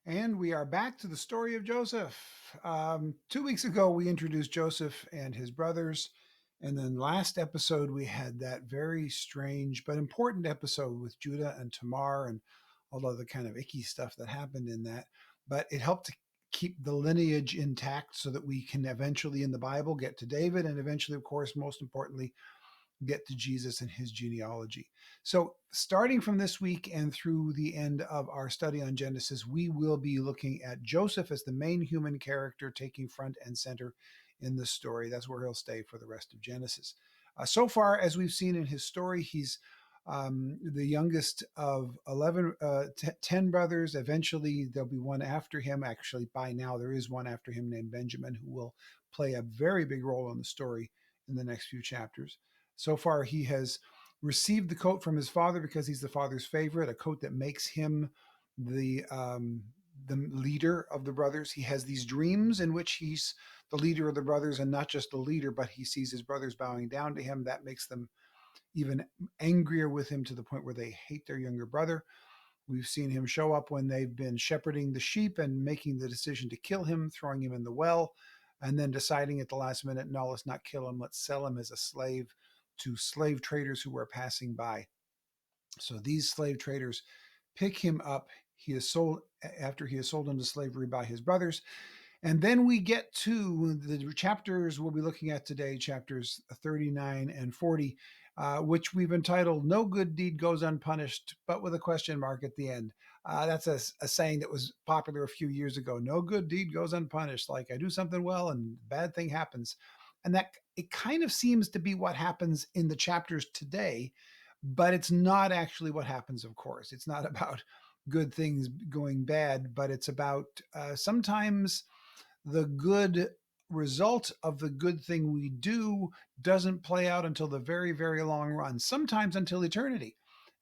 And we are back to the story of Joseph. 2 weeks ago, we introduced Joseph and his brothers. And then last episode, we had that very strange but important episode with Judah and Tamar and all of the kind of icky stuff that happened in that. But it helped to keep the lineage intact so that we can eventually in the Bible get to David and eventually, of course, most importantly, get to Jesus and his genealogy. So, starting from this week and through the end of our study on Genesis, we will be looking at Joseph as the main human character taking front and center in the story. That's where he'll stay for the rest of Genesis. So far, as we've seen in his story, he's the youngest of 10 brothers. Eventually, there'll be one after him. Actually, by now, there is one after him named Benjamin who will play a very big role in the story in the next few chapters. So far, he has received the coat from his father because he's the father's favorite, a coat that makes him the leader of the brothers. He has these dreams in which he's the leader of the brothers, and not just the leader, but he sees his brothers bowing down to him. That makes them even angrier with him to the point where they hate their younger brother. We've seen him show up when they've been shepherding the sheep and making the decision to kill him, throwing him in the well, and then deciding at the last minute, no, let's not kill him, let's sell him as a slave to slave traders who were passing by. So these slave traders pick him up. He is sold after he is sold into slavery by his brothers. And then we get to the chapters we'll be looking at today, chapters 39 and 40, which we've entitled No Good Deed Goes Unpunished, but with a question mark at the end. That's a saying that was popular a few years ago. No good deed goes unpunished. Like I do something well and bad thing happens. And that it kind of seems to be what happens in the chapters today, but it's not actually what happens, of course. It's not about good things going bad, but it's about sometimes the good result of the good thing we do doesn't play out until the very, very long run, sometimes until eternity.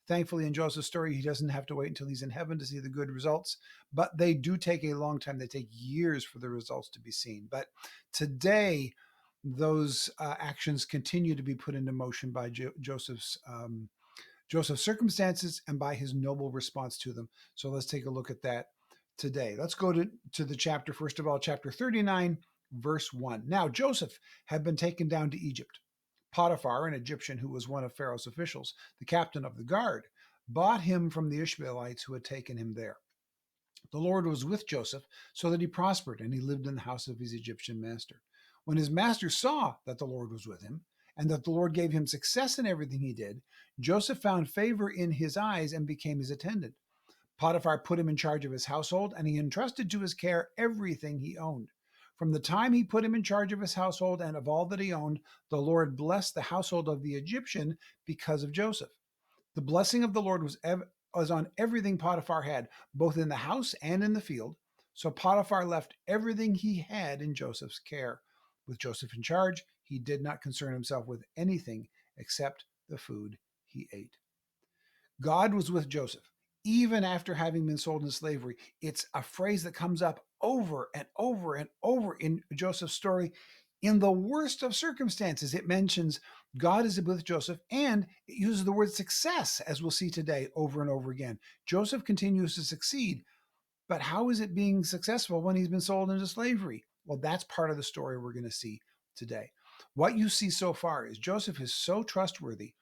Thankfully, in Joseph's story, he doesn't have to wait until he's in heaven to see the good results, but they do take a long time. They take years for the results to be seen. But today, those actions continue to be put into motion by Joseph's circumstances and by his noble response to them. So let's take a look at that today. Let's go to the chapter, first of all, chapter 39, verse 1. Now, Joseph had been taken down to Egypt. Potiphar, an Egyptian who was one of Pharaoh's officials, the captain of the guard, bought him from the Ishmaelites who had taken him there. The Lord was with Joseph so that he prospered, and he lived in the house of his Egyptian master. When his master saw that the Lord was with him, and that the Lord gave him success in everything he did, Joseph found favor in his eyes and became his attendant. Potiphar put him in charge of his household, and he entrusted to his care everything he owned. From the time he put him in charge of his household and of all that he owned, the Lord blessed the household of the Egyptian because of Joseph. The blessing of the Lord was on everything Potiphar had, both in the house and in the field. So Potiphar left everything he had in Joseph's care. With Joseph in charge, he did not concern himself with anything except the food he ate. God was with Joseph, even after having been sold into slavery. It's a phrase that comes up over and over and over in Joseph's story. In the worst of circumstances, it mentions God is with Joseph, and it uses the word success, as we'll see today, over and over again. Joseph continues to succeed, but how is it being successful when he's been sold into slavery? Well, that's part of the story we're going to see today. What you see so far is Joseph is so trustworthy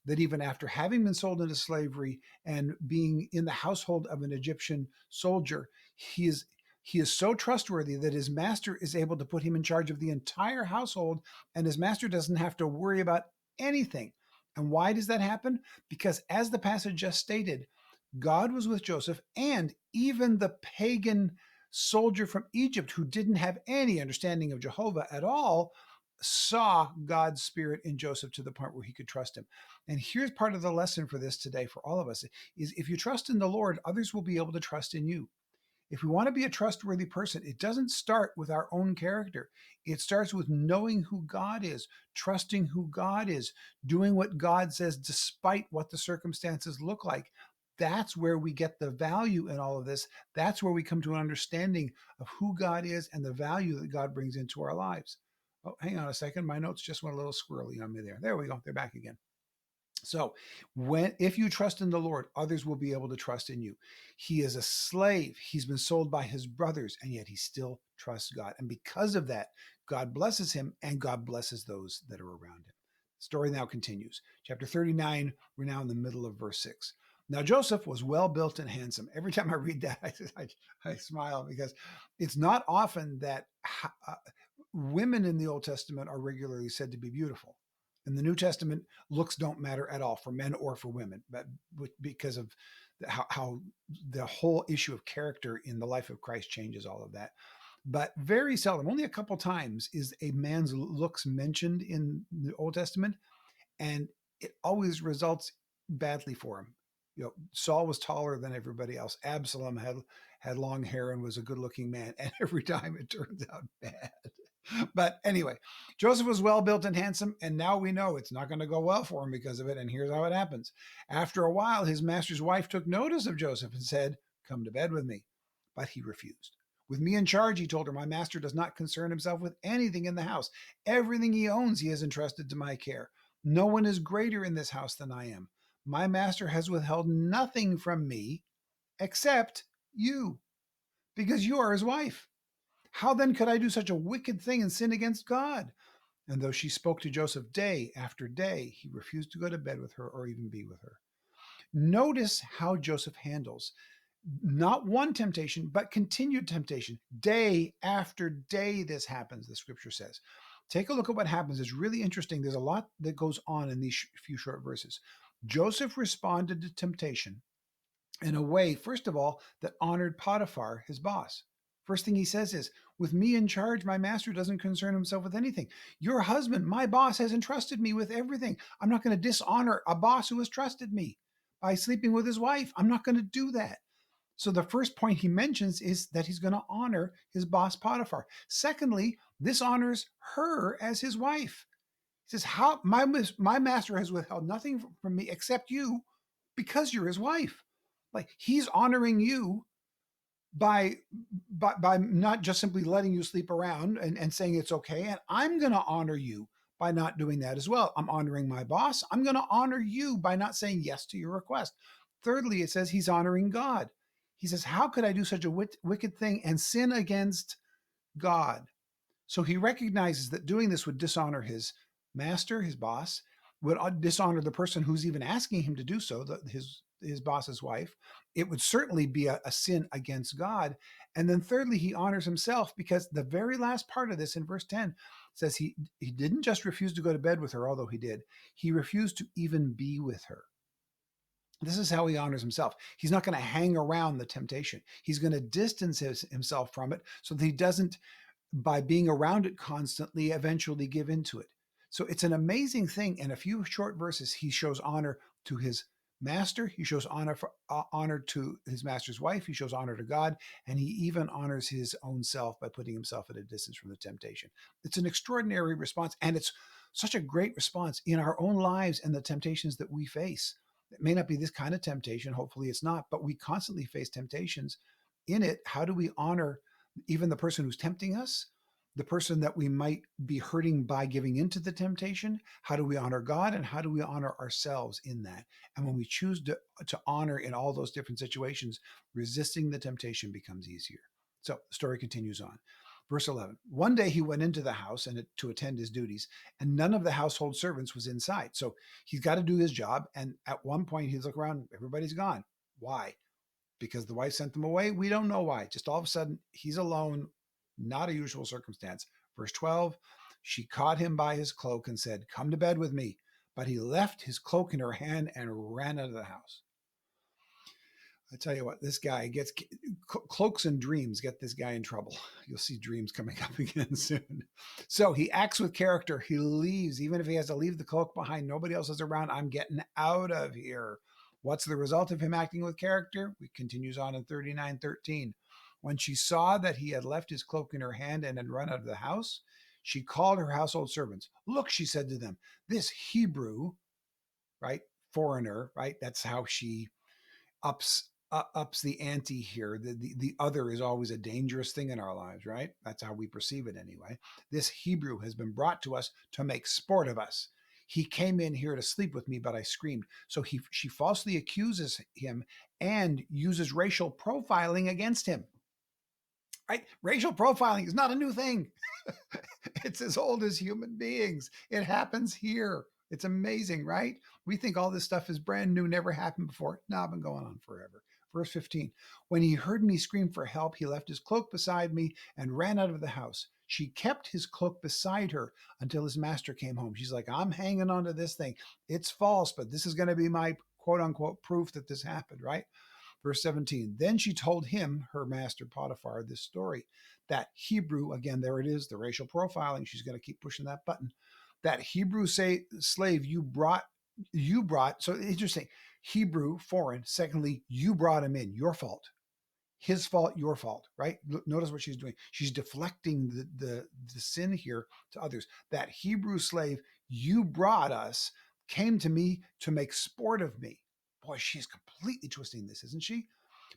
that even after having been sold into slavery and being in the household of an Egyptian soldier, he is so trustworthy that his master is able to put him in charge of the entire household, and his master doesn't have to worry about anything. And why does that happen? Because as the passage just stated, God was with Joseph, and even the pagan soldier from Egypt who didn't have any understanding of Jehovah at all saw God's spirit in Joseph to the point where he could trust him. And here's part of the lesson for this today for all of us is if you trust in the Lord, others will be able to trust in you. If we want to be a trustworthy person, it doesn't start with our own character. It starts with knowing who God is, trusting who God is, doing what God says despite what the circumstances look like. That's where we get the value in all of this. That's where we come to an understanding of who God is and the value that God brings into our lives. Oh, hang on a second. My notes just went a little squirrely on me there. There we go. They're back again. So, if you trust in the Lord, others will be able to trust in you. He is a slave. He's been sold by his brothers, and yet he still trusts God. And because of that, God blesses him and God blesses those that are around him. The story now continues. Chapter 39, we're now in the middle of verse 6. Now, Joseph was well built and handsome. Every time I read that, I smile because it's not often that women in the Old Testament are regularly said to be beautiful. In the New Testament, looks don't matter at all for men or for women, but because of how the whole issue of character in the life of Christ changes all of that. But very seldom, only a couple times, is a man's looks mentioned in the Old Testament, and it always results badly for him. Saul was taller than everybody else. Absalom had long hair and was a good-looking man, and every time it turns out bad. But anyway, Joseph was well built and handsome, and now we know it's not going to go well for him because of it. And here's how it happens. After a while, his master's wife took notice of Joseph and said, "Come to bed with me." But he refused. "With me in charge," he told her, "my master does not concern himself with anything in the house. Everything he owns he has entrusted to my care. No one is greater in this house than I am. My master has withheld nothing from me except you, because you are his wife. How then could I do such a wicked thing and sin against God?" And though she spoke to Joseph day after day, he refused to go to bed with her or even be with her. Notice how Joseph handles not one temptation, but continued temptation. Day after day, this happens, the scripture says. Take a look at what happens. It's really interesting. There's a lot that goes on in these few short verses. Joseph responded to temptation in a way, first of all, that honored Potiphar, his boss. First thing he says is, "With me in charge, my master doesn't concern himself with anything. Your husband, my boss, has entrusted me with everything. I'm not going to dishonor a boss who has trusted me by sleeping with his wife. I'm not going to do that." So the first point he mentions is that he's going to honor his boss Potiphar. Secondly, this honors her as his wife. He says, "How my master has withheld nothing from me except you, because you're his wife." Like, he's honoring you by by not just simply letting you sleep around and saying it's okay. And I'm going to honor you by not doing that as well. I'm honoring my boss. I'm going to honor you by not saying yes to your request. Thirdly, it says he's honoring God. He says, "How could I do such a wicked thing and sin against God?" So he recognizes that doing this would dishonor his master, his boss, would dishonor the person who's even asking him to do so, his boss's wife. It would certainly be a sin against God. And then thirdly, he honors himself, because the very last part of this in verse 10 says he didn't just refuse to go to bed with her, although he did. He refused to even be with her. This is how he honors himself. He's not going to hang around the temptation. He's going to distance himself from it so that he doesn't, by being around it constantly, eventually give into it. So it's an amazing thing. In a few short verses, he shows honor to his master. He shows honor to his master's wife. He shows honor to God, and he even honors his own self by putting himself at a distance from the temptation. It's an extraordinary response, and it's such a great response in our own lives and the temptations that we face. It may not be this kind of temptation. Hopefully, it's not, but we constantly face temptations. In it, how do we honor even the person who's tempting us, the person that we might be hurting by giving into the temptation? How do we honor God, and how do we honor ourselves in that? And when we choose to honor in all those different situations, resisting the temptation becomes easier. So the story continues on. Verse 11, "One day he went into the house and to attend his duties, and none of the household servants was inside." So he's got to do his job. And at one point he's looking around, everybody's gone. Why? Because the wife sent them away? We don't know why. Just all of a sudden, he's alone, not a usual circumstance. Verse 12, "She caught him by his cloak and said, 'Come to bed with me.' But he left his cloak in her hand and ran out of the house." I tell you what, this guy gets cloaks and dreams get this guy in trouble. You'll see dreams coming up again soon. So he acts with character. He leaves, even if he has to leave the cloak behind. Nobody else is around. I'm getting out of here. What's the result of him acting with character? It continues on in 39:13. "When she saw that he had left his cloak in her hand and had run out of the house, she called her household servants. 'Look,' she said to them, 'this Hebrew,'" right? Foreigner, right? That's how she ups the ante here. The other is always a dangerous thing in our lives, right? That's how we perceive it anyway. "This Hebrew has been brought to us to make sport of us. He came in here to sleep with me, but I screamed. So she falsely accuses him and uses racial profiling against him. Right? Racial profiling is not a new thing. It's as old as human beings. It happens here. It's amazing, right? We think all this stuff is brand new, never happened before. No, it's been going on forever. Verse 15. When he heard me scream for help, he left his cloak beside me and ran out of the house. She kept his cloak beside her until his master came home. She's like, I'm hanging on to this thing. It's false, but this is going to be my quote unquote proof that this happened, right? Verse 17, then she told him, her master Potiphar, this story. That Hebrew, again, there it is, the racial profiling. She's going to keep pushing that button. That Hebrew slave you brought, so interesting, Hebrew, foreign. Secondly, you brought him in, your fault. His fault, your fault, right? Notice what she's doing. She's deflecting the sin here to others. That Hebrew slave you brought us came to me to make sport of me. Boy, she's completely twisting this, isn't she?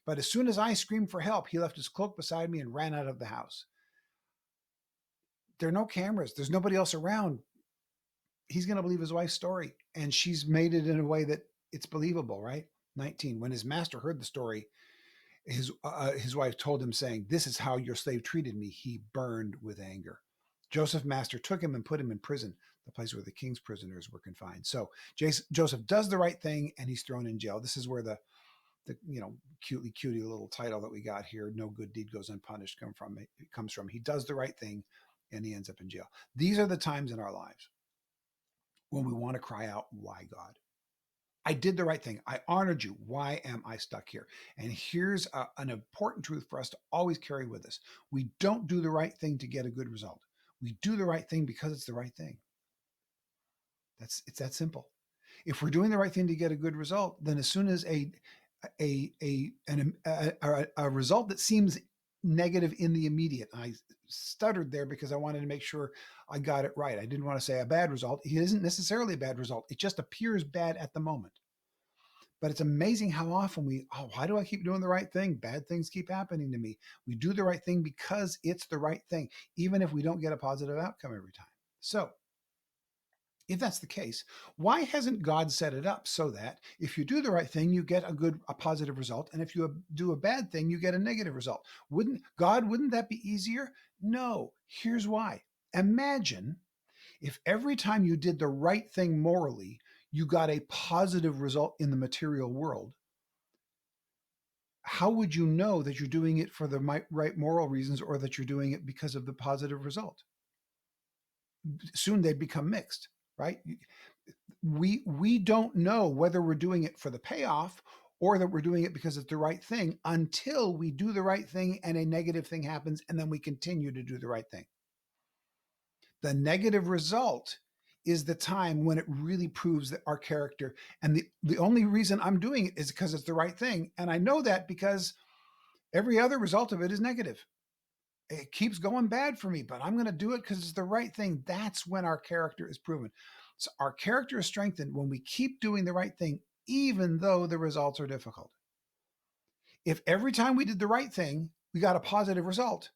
But as soon as I screamed for help, he left his cloak beside me and ran out of the house. There are no cameras. There's nobody else around. He's going to believe his wife's story. And she's made it in a way that it's believable, right? 19. When his master heard the story, his wife told him, saying, this is how your slave treated me. He burned with anger. Joseph's master took him and put him in prison, the place where the king's prisoners were confined. So Joseph does the right thing and he's thrown in jail. This is where the cutie little title that we got here, no good deed goes unpunished, comes from. He does the right thing and he ends up in jail. These are the times in our lives when we want to cry out, why, God? I did the right thing. I honored you. Why am I stuck here? And here's an important truth for us to always carry with us. We don't do the right thing to get a good result. We do the right thing because it's the right thing. It's that simple. If we're doing the right thing to get a good result, then as soon as a result that seems negative in the immediate, I stuttered there because I wanted to make sure I got it right. I didn't want to say a bad result. It isn't necessarily a bad result. It just appears bad at the moment. But it's amazing how often why do I keep doing the right thing? Bad things keep happening to me. We do the right thing because it's the right thing, even if we don't get a positive outcome every time. So if that's the case, why hasn't God set it up so that if you do the right thing, you get a positive result, and if you do a bad thing, you get a negative result? Wouldn't that be easier? No. Here's why. Imagine if every time you did the right thing morally, you got a positive result in the material world. How would you know that you're doing it for the right moral reasons or that you're doing it because of the positive result? Soon they'd become mixed, right? We don't know whether we're doing it for the payoff or that we're doing it because it's the right thing until we do the right thing and a negative thing happens, and then we continue to do the right thing. The negative result is the time when it really proves that our character, and the only reason I'm doing it is because it's the right thing. And I know that because every other result of it is negative. It keeps going bad for me, but I'm going to do it because it's the right thing. That's when our character is proven. So our character is strengthened when we keep doing the right thing, even though the results are difficult. If every time we did the right thing, we got a positive result,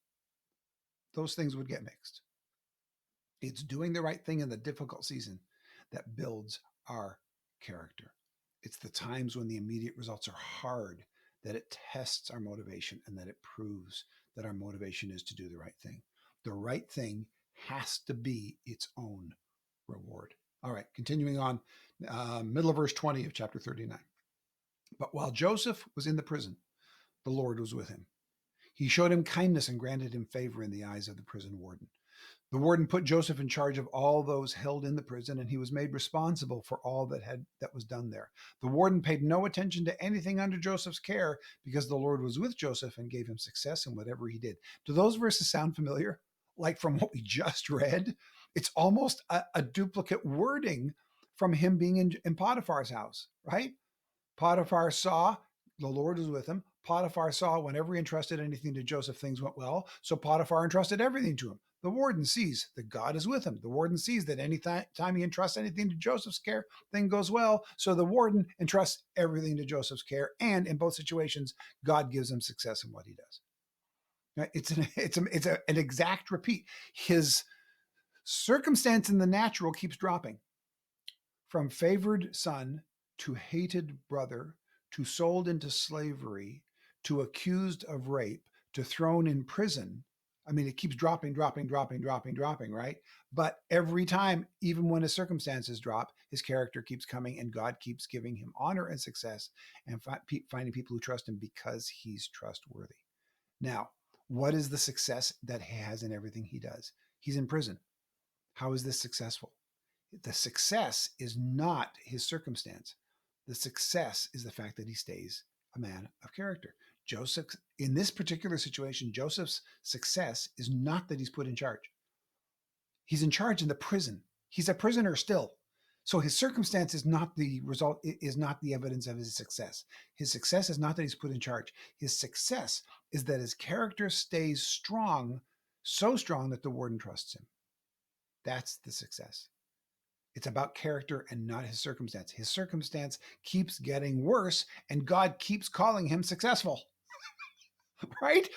those things would get mixed. It's doing the right thing in the difficult season that builds our character. It's the times when the immediate results are hard that it tests our motivation and that it proves that our motivation is to do the right thing. The right thing has to be its own reward. All right, continuing on, middle of verse 20 of chapter 39. But while Joseph was in the prison, the Lord was with him. He showed him kindness and granted him favor in the eyes of the prison warden. The warden put Joseph in charge of all those held in the prison, and he was made responsible for all that was done there. The warden paid no attention to anything under Joseph's care because the Lord was with Joseph and gave him success in whatever he did. Do those verses sound familiar? Like from what we just read? It's almost a duplicate wording from him being in Potiphar's house, right? Potiphar saw the Lord was with him. Potiphar saw whenever he entrusted anything to Joseph, things went well. So Potiphar entrusted everything to him. The warden sees that God is with him. The warden sees that any time he entrusts anything to Joseph's care, thing goes well. So the warden entrusts everything to Joseph's care. And in both situations, God gives him success in what he does. It's an exact repeat. His circumstance in the natural keeps dropping. From favored son to hated brother to sold into slavery to accused of rape to thrown in prison. I mean, it keeps dropping, right? But every time, even when his circumstances drop, his character keeps coming and God keeps giving him honor and success and finding people who trust him because he's trustworthy. Now, what is the success that he has in everything he does? He's in prison. How is this successful? The success is not his circumstance. The success is the fact that he stays a man of character. Joseph, in this particular situation, Joseph's success is not that he's put in charge. He's in charge in the prison. He's a prisoner still. So his circumstance is not the result, is not the evidence of his success. His success is not that he's put in charge. His success is that his character stays strong, so strong that the warden trusts him. That's the success. It's about character and not his circumstance. His circumstance keeps getting worse, and God keeps calling him successful. Right?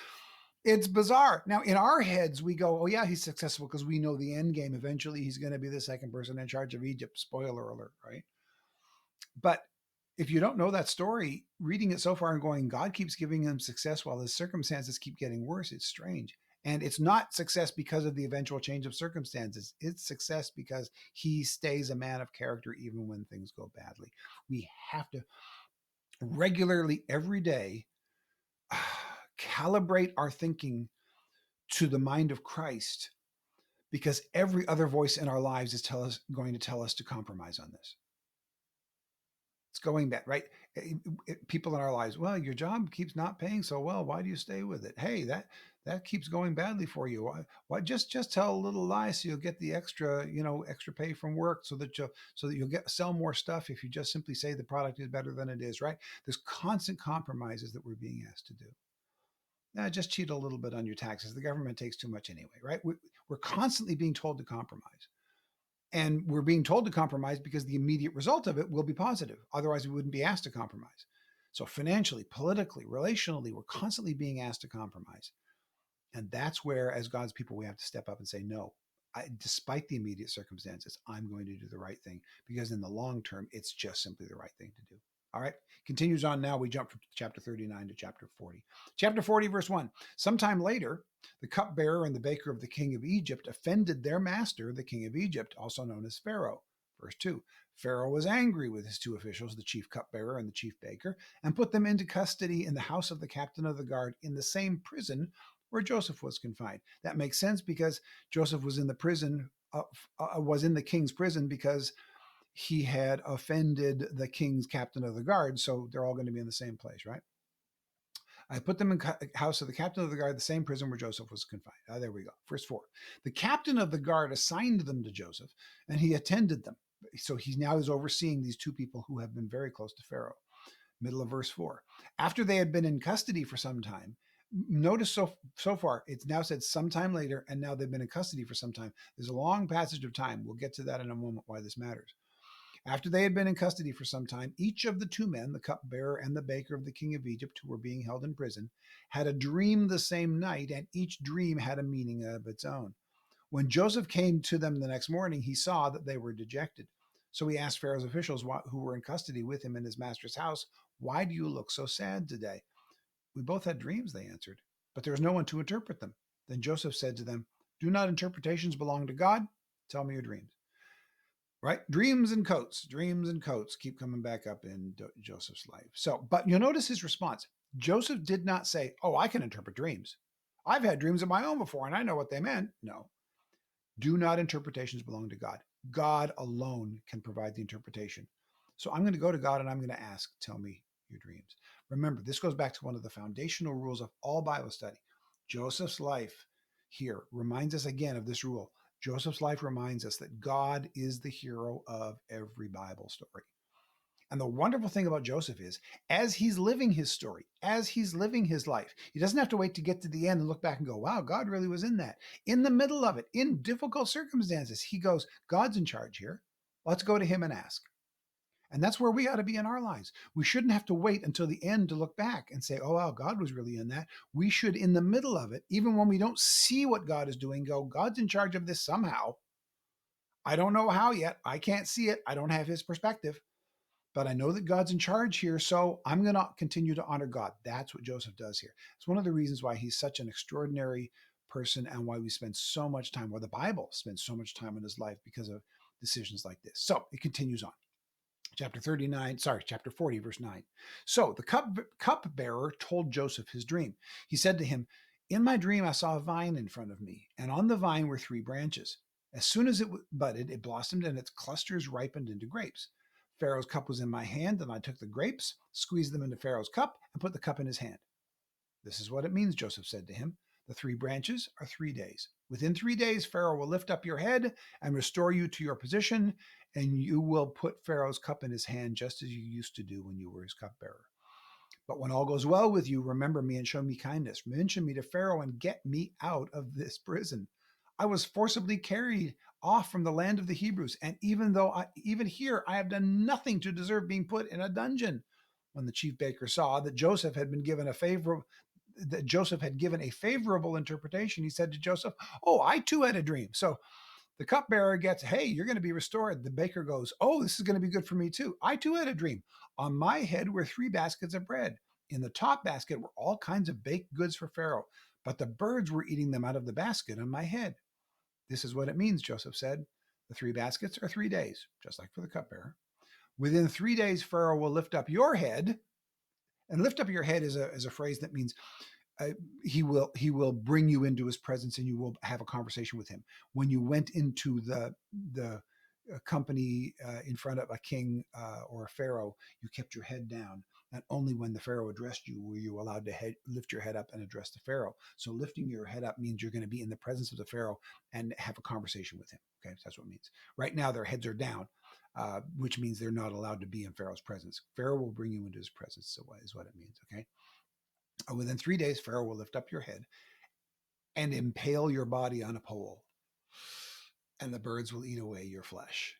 It's bizarre. Now, in our heads, we go, oh, yeah, he's successful because we know the end game. Eventually, he's going to be the second person in charge of Egypt. Spoiler alert, right? But if you don't know that story, reading it so far and going, God keeps giving him success while his circumstances keep getting worse, it's strange. And it's not success because of the eventual change of circumstances. It's success because he stays a man of character even when things go badly. We have to regularly, every day, calibrate our thinking to the mind of Christ, because every other voice in our lives is going to tell us to compromise on this. It's going back, right? People in our lives, well, your job keeps not paying so well. Why do you stay with it? Hey, that keeps going badly for you. Why just tell a little lie so you'll get the extra, extra pay from work so that you'll sell more stuff if you just simply say the product is better than it is, right? There's constant compromises that we're being asked to do. Just cheat a little bit on your taxes. The government takes too much anyway, right? We're constantly being told to compromise. And we're being told to compromise because the immediate result of it will be positive. Otherwise, we wouldn't be asked to compromise. So financially, politically, relationally, we're constantly being asked to compromise. And that's where, as God's people, we have to step up and say, no, despite the immediate circumstances, I'm going to do the right thing, because in the long term, it's just simply the right thing to do. All right, continues on now. We jump from chapter 39 to chapter 40. Chapter 40, verse 1. Sometime later, the cupbearer and the baker of the king of Egypt offended their master, the king of Egypt, also known as Pharaoh. Verse 2. Pharaoh was angry with his two officials, the chief cupbearer and the chief baker, and put them into custody in the house of the captain of the guard in the same prison where Joseph was confined. That makes sense because Joseph was in the prison, was in the king's prison because he had offended the king's captain of the guard. So they're all going to be in the same place, right? I put them in house of the captain of the guard, the same prison where Joseph was confined. There we go. Verse 4. The captain of the guard assigned them to Joseph, and he attended them. So he now is overseeing these two people who have been very close to Pharaoh. Middle of verse 4. After they had been in custody for some time, notice so far, it's now said sometime later, and now they've been in custody for some time. There's a long passage of time. We'll get to that in a moment, why this matters. After they had been in custody for some time, each of the two men, the cupbearer and the baker of the king of Egypt, who were being held in prison, had a dream the same night, and each dream had a meaning of its own. When Joseph came to them the next morning, he saw that they were dejected. So he asked Pharaoh's officials who were in custody with him in his master's house, "Why do you look so sad today?" "We both had dreams," they answered, "but there was no one to interpret them." Then Joseph said to them, "Do not interpretations belong to God? Tell me your dreams." Right? Dreams and coats keep coming back up in Joseph's life. So, but you'll notice his response. Joseph did not say, "Oh, I can interpret dreams. I've had dreams of my own before and I know what they meant." No. Do not interpretations belong to God. God alone can provide the interpretation. So I'm going to go to God and I'm going to ask, tell me your dreams. Remember, this goes back to one of the foundational rules of all Bible study. Joseph's life here reminds us again of this rule. Joseph's life reminds us that God is the hero of every Bible story. And the wonderful thing about Joseph is, as he's living his story, as he's living his life, he doesn't have to wait to get to the end and look back and go, wow, God really was in that. In the middle of it, in difficult circumstances, he goes, God's in charge here. Let's go to him and ask. And that's where we ought to be in our lives. We shouldn't have to wait until the end to look back and say, oh, wow, God was really in that. We should, in the middle of it, even when we don't see what God is doing, go, God's in charge of this somehow. I don't know how yet. I can't see it. I don't have his perspective, but I know that God's in charge here. So I'm going to continue to honor God. That's what Joseph does here. It's one of the reasons why he's such an extraordinary person and why we spend so much time, or the Bible spends so much time in his life because of decisions like this. So it continues on. Chapter 40, verse 9. So the cupbearer told Joseph his dream. He said to him, in my dream, I saw a vine in front of me, and on the vine were 3 branches. As soon as it budded, it blossomed, and its clusters ripened into grapes. Pharaoh's cup was in my hand, and I took the grapes, squeezed them into Pharaoh's cup, and put the cup in his hand. This is what it means, Joseph said to him. The 3 branches are 3 days. Within 3 days, Pharaoh will lift up your head and restore you to your position, and you will put Pharaoh's cup in his hand just as you used to do when you were his cupbearer. But when all goes well with you, remember me and show me kindness. Mention me to Pharaoh and get me out of this prison. I was forcibly carried off from the land of the Hebrews, and even here I have done nothing to deserve being put in a dungeon. When the chief baker saw that Joseph had given a favorable interpretation, he said to Joseph, "Oh, I too had a dream." So the cupbearer gets, "Hey, you're going to be restored." The baker goes, "Oh, this is going to be good for me too. I too had a dream. On my head were 3 baskets of bread. In the top basket were all kinds of baked goods for Pharaoh, but the birds were eating them out of the basket on my head." This is what it means, Joseph said. The 3 baskets are 3 days, just like for the cupbearer. Within 3 days, Pharaoh will lift up your head. And lift up your head is a phrase that means he will bring you into his presence and you will have a conversation with him. When you went into the company in front of a king or a pharaoh, you kept your head down, and only when the pharaoh addressed you were you allowed to lift your head up and address the pharaoh. So lifting your head up means you're going to be in the presence of the pharaoh and have a conversation with him. Okay, so that's what it means. Right now their heads are down, which means they're not allowed to be in Pharaoh's presence. Pharaoh will bring you into his presence, so is what it means. Okay. Within 3 days, Pharaoh will lift up your head and impale your body on a pole, and the birds will eat away your flesh.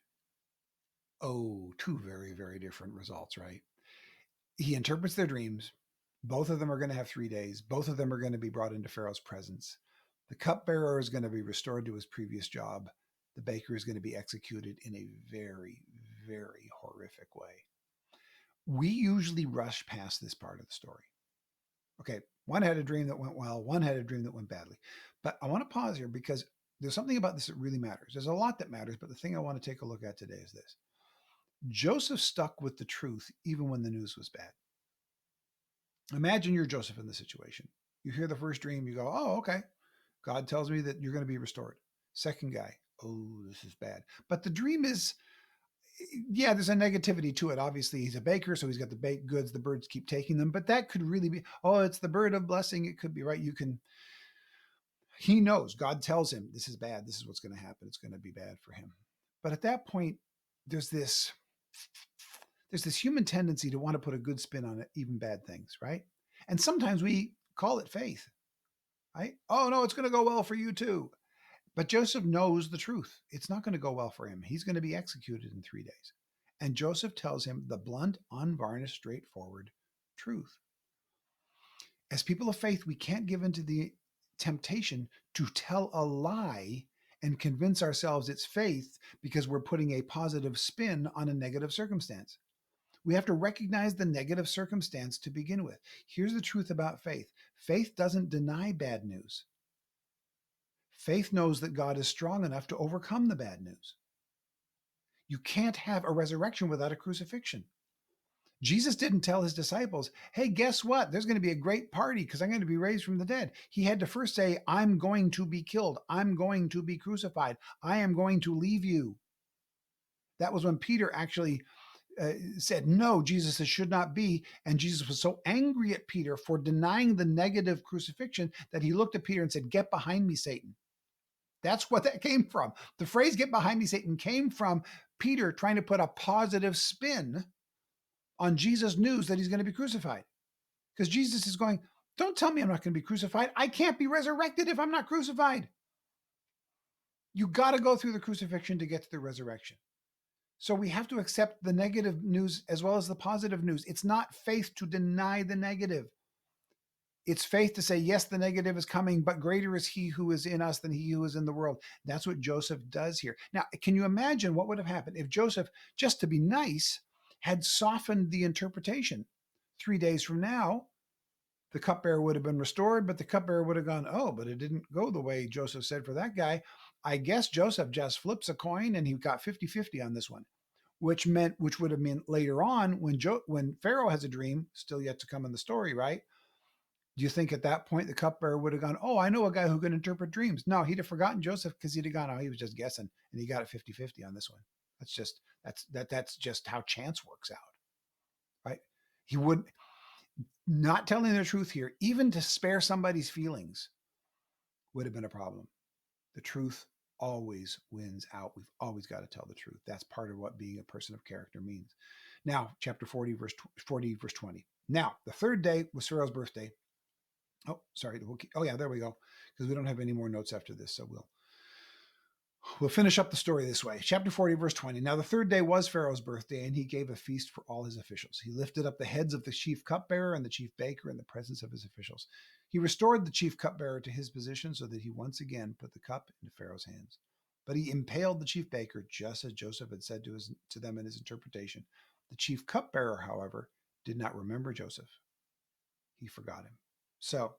Oh, 2 very, very different results, right? He interprets their dreams. Both of them are going to have 3 days. Both of them are going to be brought into Pharaoh's presence. The cupbearer is going to be restored to his previous job. The baker is going to be executed in a very, very horrific way. We usually rush past this part of the story. Okay, one had a dream that went well, one had a dream that went badly. But I want to pause here because there's something about this that really matters. There's a lot that matters, but the thing I want to take a look at today is this. Joseph stuck with the truth even when the news was bad. Imagine you're Joseph in this situation. You hear the first dream, you go, "Oh, okay. God tells me that you're going to be restored." Second guy, "Oh, this is bad." But the dream is, yeah, there's a negativity to it. Obviously, he's a baker, so he's got the baked goods. The birds keep taking them, but that could really be, oh, it's the bird of blessing. It could be, right? He knows. God tells him this is bad. This is what's going to happen. It's going to be bad for him. But at that point, there's this human tendency to want to put a good spin on it, even bad things, right? And sometimes we call it faith, right? Oh no, it's going to go well for you too. But Joseph knows the truth. It's not going to go well for him. He's going to be executed in 3 days. And Joseph tells him the blunt, unvarnished, straightforward truth. As people of faith, we can't give into the temptation to tell a lie and convince ourselves it's faith because we're putting a positive spin on a negative circumstance. We have to recognize the negative circumstance to begin with. Here's the truth about faith. Faith doesn't deny bad news. Faith knows that God is strong enough to overcome the bad news. You can't have a resurrection without a crucifixion. Jesus didn't tell his disciples, "Hey, guess what? There's going to be a great party because I'm going to be raised from the dead." He had to first say, "I'm going to be killed. I'm going to be crucified. I am going to leave you." That was when Peter actually said, "No, Jesus, it should not be." And Jesus was so angry at Peter for denying the negative crucifixion that he looked at Peter and said, "Get behind me, Satan." That's what that came from. The phrase "get behind me, Satan" came from Peter trying to put a positive spin on Jesus' news that he's going to be crucified. Because Jesus is going, "Don't tell me I'm not going to be crucified. I can't be resurrected if I'm not crucified." You got to go through the crucifixion to get to the resurrection. So we have to accept the negative news as well as the positive news. It's not faith to deny the negative. It's faith to say, yes, the negative is coming, but greater is he who is in us than he who is in the world. That's what Joseph does here. Now, can you imagine what would have happened if Joseph, just to be nice, had softened the interpretation? 3 days from now, the cupbearer would have been restored, but the cupbearer would have gone, oh, but it didn't go the way Joseph said for that guy. I guess Joseph just flips a coin and he got 50-50 on this one, which would have meant later on when Pharaoh has a dream, still yet to come in the story, right? Do you think at that point the cupbearer would have gone, oh, I know a guy who can interpret dreams? No, he'd have forgotten Joseph because he'd have gone, oh, he was just guessing, and he got it 50-50 on this one. That's just how chance works out, right? He would not telling the truth here, even to spare somebody's feelings, would have been a problem. The truth always wins out. We've always got to tell the truth. That's part of what being a person of character means. Now, chapter 40, verse 20. Now, the third day was Pharaoh's birthday. Oh, sorry. Oh, yeah, there we go. Because we don't have any more notes after this, so we'll finish up the story this way. Chapter 40, verse 20. Now, the third day was Pharaoh's birthday, and he gave a feast for all his officials. He lifted up the heads of the chief cupbearer and the chief baker in the presence of his officials. He restored the chief cupbearer to his position so that he once again put the cup into Pharaoh's hands. But he impaled the chief baker, just as Joseph had said to them in his interpretation. The chief cupbearer, however, did not remember Joseph. He forgot him. So,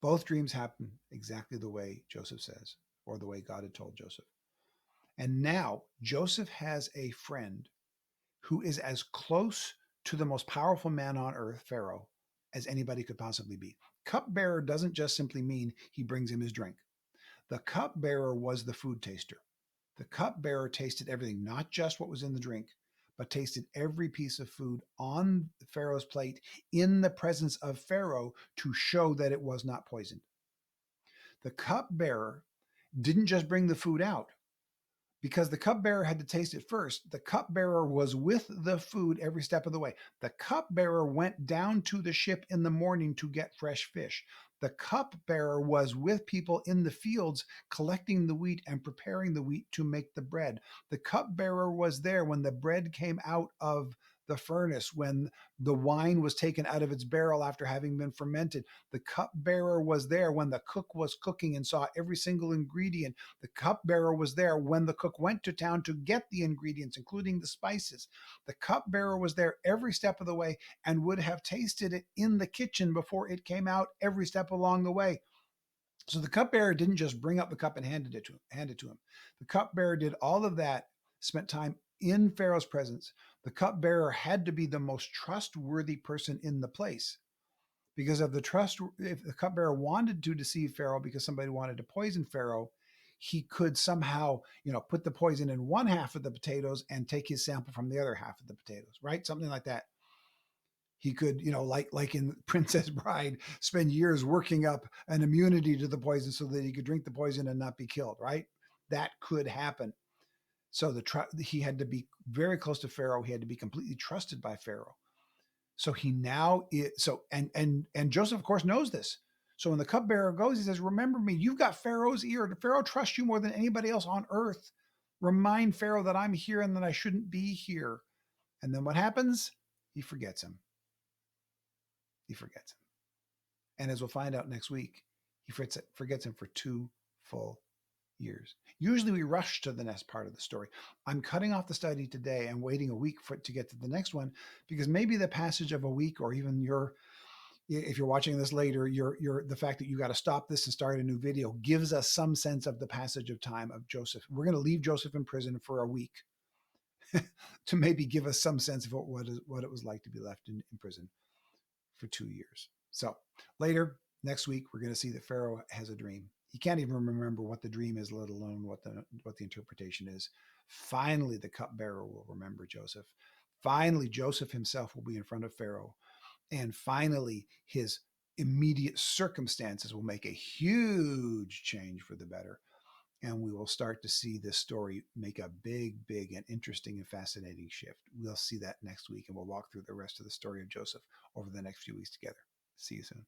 both dreams happen exactly the way Joseph says, or the way God had told Joseph. And now Joseph has a friend who is as close to the most powerful man on earth, Pharaoh, as anybody could possibly be. Cupbearer doesn't just simply mean he brings him his drink. The cupbearer was the food taster. The cupbearer tasted everything, not just what was in the drink, but tasted every piece of food on Pharaoh's plate in the presence of Pharaoh to show that it was not poisoned. The cupbearer didn't just bring the food out, because the cupbearer had to taste it first. The cupbearer was with the food every step of the way. The cupbearer went down to the ship in the morning to get fresh fish. The cupbearer was with people in the fields collecting the wheat and preparing the wheat to make the bread. The cupbearer was there when the bread came out of the furnace, when the wine was taken out of its barrel after having been fermented. The cupbearer was there when the cook was cooking and saw every single ingredient. The cupbearer was there when the cook went to town to get the ingredients, including the spices. The cupbearer was there every step of the way and would have tasted it in the kitchen before it came out every step along the way. So the cupbearer didn't just bring up the cup and hand it to him. The cupbearer did all of that, spent time in Pharaoh's presence. The cupbearer had to be the most trustworthy person in the place, because if the cupbearer wanted to deceive Pharaoh because somebody wanted to poison Pharaoh, he could somehow, put the poison in one half of the potatoes and take his sample from the other half of the potatoes, right? Something like that. He could, like in Princess Bride, spend years working up an immunity to the poison so that he could drink the poison and not be killed, right? That could happen. So he had to be very close to Pharaoh. He had to be completely trusted by Pharaoh. So he now is and Joseph, of course, knows this. So when the cupbearer goes, he says, remember me, you've got Pharaoh's ear. Pharaoh trusts you more than anybody else on earth. Remind Pharaoh that I'm here and that I shouldn't be here. And then what happens? He forgets him. He forgets him. And as we'll find out next week, he forgets him for 2 full years. Usually we rush to the next part of the story. I'm cutting off the study today and waiting a week for it to get to the next one, because maybe the passage of a week, or even if you're watching this later, the fact that you got to stop this and start a new video gives us some sense of the passage of time of Joseph. We're going to leave Joseph in prison for a week to maybe give us some sense of what it was like to be left in prison for 2 years. So later, next week, we're going to see that Pharaoh has a dream. He can't even remember what the dream is, let alone what the interpretation is. Finally, the cupbearer will remember Joseph. Finally, Joseph himself will be in front of Pharaoh. And finally, his immediate circumstances will make a huge change for the better. And we will start to see this story make a big, big and interesting and fascinating shift. We'll see that next week, and we'll walk through the rest of the story of Joseph over the next few weeks together. See you soon.